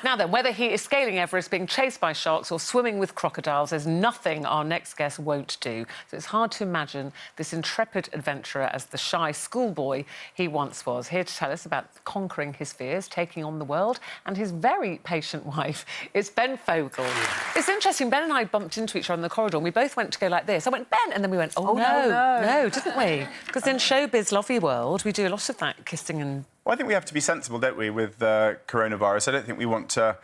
Now then, whether he is scaling Everest, being chased by sharks or swimming with crocodiles, there's nothing our next guest won't do. So it's hard to imagine this intrepid adventurer as the shy schoolboy he once was. Here to tell us about conquering his fears, taking on the world, and his very patient wife, it's Ben Fogle. It's interesting, Ben and I bumped into each other in the corridor and we both went to go like this. I went, Ben, and then we went, oh, no, didn't we? Because in showbiz, lovely world, we do a lot of that kissing and... Well, I think we have to be sensible, don't we, with coronavirus. I don't think we want to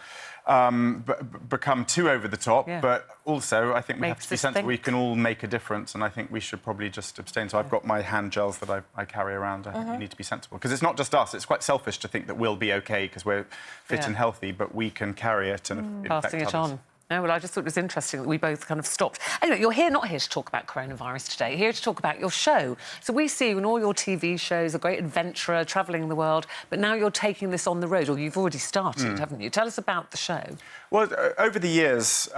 become too over the top, but also I think we have to be sensible. We can all make a difference, and I think we should probably just abstain. So I've got my hand gels that I carry around. I think we need to be sensible, because it's not just us. It's quite selfish to think that we'll be OK because we're fit and healthy, but we can carry it and infect passing it others. on. No, well, I just thought it was interesting that we both kind of stopped. Anyway, you're here, not here to talk about coronavirus today, here to talk about your show. So we see you in all your TV shows, a great adventurer, travelling the world, but now you're taking this on the road, or you've already started, haven't you? Tell us about the show. Well, over the years,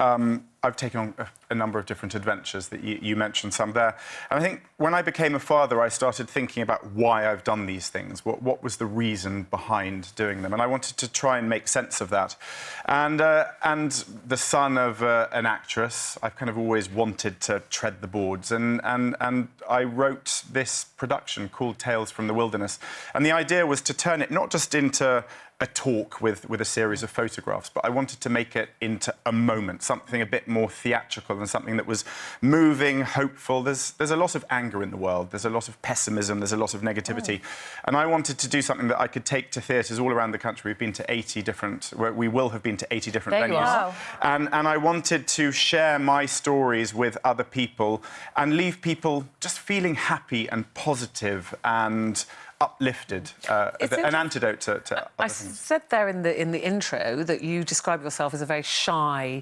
I've taken on a number of different adventures that you mentioned some there. And I think when I became a father, I started thinking about why I've done these things. What was the reason behind doing them? And I wanted to try and make sense of that. And the son of an actress, I've kind of always wanted to tread the boards. And I wrote this production called Tales from the Wilderness. And the idea was to turn it not just into a talk with a series of photographs, but I wanted to make it into a moment, something a bit more theatrical and something that was moving, hopeful. There's a lot of anger in the world, there's a lot of pessimism, there's a lot of negativity, and I wanted to do something that I could take to theatres all around the country. We've been to 80 different, we will have been to 80 different venues. Wow. And I wanted to share my stories with other people and leave people just feeling happy and positive and uplifted, an antidote to other things. I said there in the intro that you describe yourself as a very shy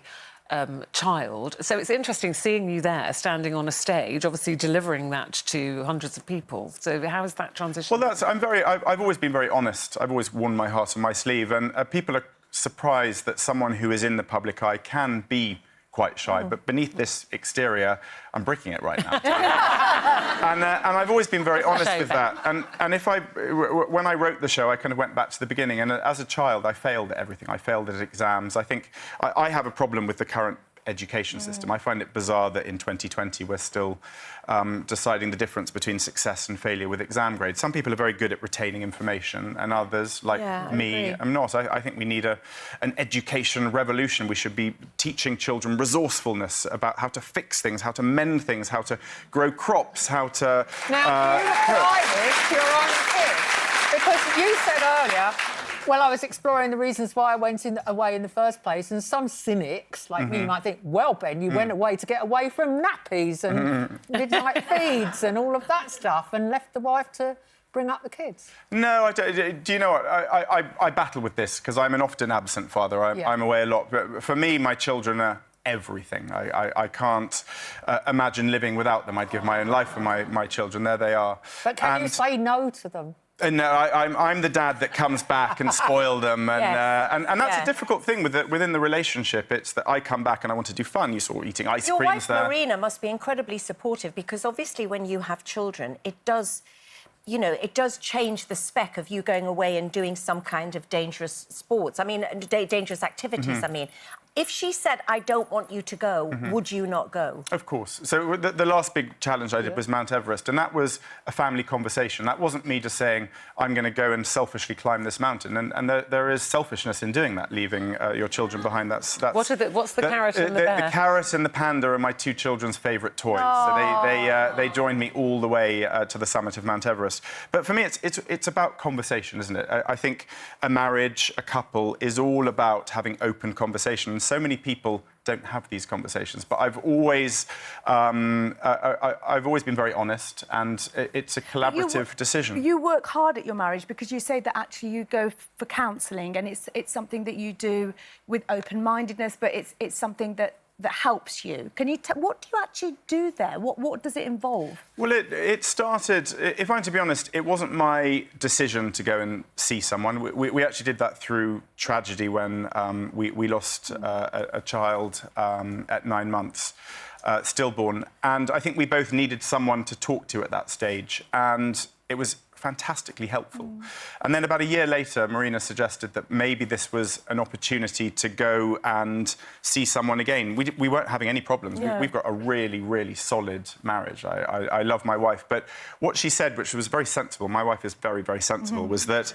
child. So it's interesting seeing you there, standing on a stage, obviously delivering that to hundreds of people. So how is that transition? Well, I've always been very honest. I've always worn my heart on my sleeve, and people are surprised that someone who is in the public eye can be quite shy, but beneath this exterior, I'm bricking it right now. and I've always been very honest with that. And when I wrote the show, I kind of went back to the beginning, and as a child, I failed at everything. I failed at exams. I think I have a problem with the current education system. I find it bizarre that in 2020 we're still deciding the difference between success and failure with exam grades. Some people are very good at retaining information, and others, like me, am not. I think we need an education revolution. We should be teaching children resourcefulness about how to fix things, how to mend things, how to grow crops, how to... Now, can you apply this to your own kids? Because you said earlier, well, I was exploring the reasons why I went away in the first place, and some cynics, like me, might think, well, Ben, you went away to get away from nappies and midnight feeds and all of that stuff and left the wife to bring up the kids. No, I don't. Do you know what? I battle with this because I'm an often absent father. I'm away a lot. But for me, my children are everything. I can't imagine living without them. I'd give my own life for my children. There they are. But can you say no to them? No, I'm the dad that comes back and spoil them, and that's a difficult thing within the relationship. It's that I come back and I want to do fun. You saw eating ice creams wife, there. Marina, must be incredibly supportive, because obviously when you have children, it does, you know, it does change the spec of you going away and doing some kind of dangerous sports. I mean, dangerous activities. I mean, if she said, I don't want you to go, would you not go? Of course. So the last big challenge I did was Mount Everest, and that was a family conversation. That wasn't me just saying, I'm going to go and selfishly climb this mountain. And there is selfishness in doing that, leaving your children behind. What's the carrot and the bear? The carrot and the panda are my two children's favourite toys. So they joined me all the way to the summit of Mount Everest. But for me, it's about conversation, isn't it? I think a marriage, a couple, is all about having open conversation. And so many people don't have these conversations, but I've always been very honest, and it's a collaborative decision. You work hard at your marriage, because you say that actually you go for counselling, and it's something that you do with open-mindedness, but it's something that helps you. Can you what do you actually do there? What does it involve? Well, it started, if I'm to be honest, it wasn't my decision to go and see someone. We actually did that through tragedy when we lost a child at 9 months, stillborn. And I think we both needed someone to talk to at that stage. And it was fantastically helpful. And then about a year later, Marina suggested that maybe this was an opportunity to go and see someone again. We weren't having any problems. We've got a really, really solid marriage. I love my wife. But what she said, which was very sensible, my wife is very, very sensible, was that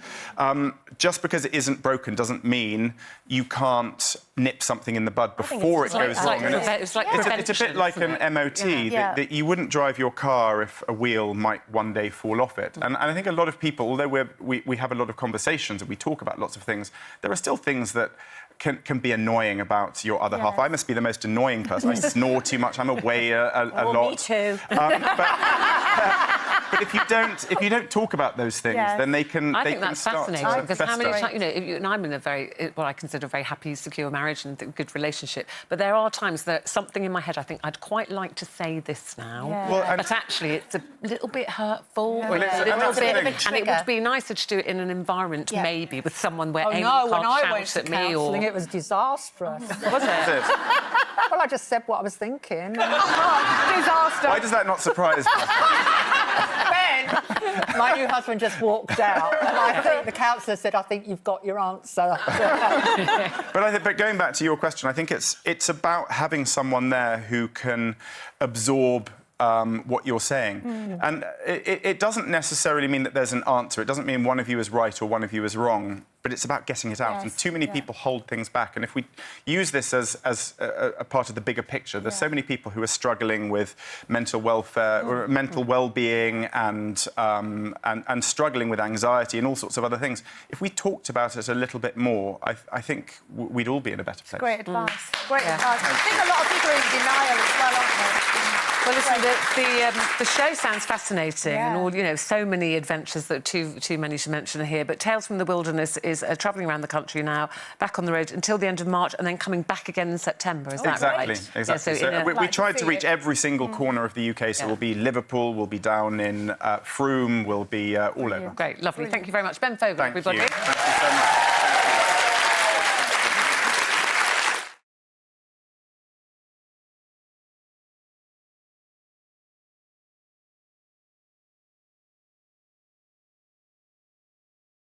just because it isn't broken doesn't mean you can't nip something in the bud before it goes wrong. It's a bit like an MOT, that you wouldn't drive your car if a wheel might one day fall off it. And I think a lot of people, although we have a lot of conversations and we talk about lots of things, there are still things that can be annoying about your other half. I must be the most annoying person. I snore too much. I'm away a lot. Me too. But if you don't talk about those things, then they can. I think that's fascinating because how many times, and I'm in a what I consider a very happy, secure marriage and a good relationship. But there are times that something in my head, I think I'd quite like to say this now, but actually it's a little bit hurtful, and it would be nicer to do it in an environment maybe with someone where Amy can't shout at me or. It was disastrous. Was it? Well, I just said what I was thinking. Disaster. Why does that not surprise you? Ben, my new husband just walked out, and I think the counsellor said, "I think you've got your answer." But going back to your question, I think it's about having someone there who can absorb what you're saying. And it doesn't necessarily mean that there's an answer. It doesn't mean one of you is right or one of you is wrong. But it's about getting it out. And too many people hold things back. And if we use this as a part of the bigger picture, there's so many people who are struggling with mental welfare, or mental well-being, and struggling with anxiety and all sorts of other things. If we talked about it a little bit more, I think we'd all be in a better place. Great advice. Great advice. I think a lot of people are in denial as well, aren't they? Well, listen, the show sounds fascinating, and all so many adventures that too many to mention here. But Tales from the Wilderness is travelling around the country now, back on the road until the end of March, and then coming back again in September. Is that right? Exactly. So we tried to reach every single corner of the UK. So we'll be Liverpool, we'll be down in Frome, we'll be all over. Great, lovely. Thank you very much, Ben Fogle, everybody. Thank you so much.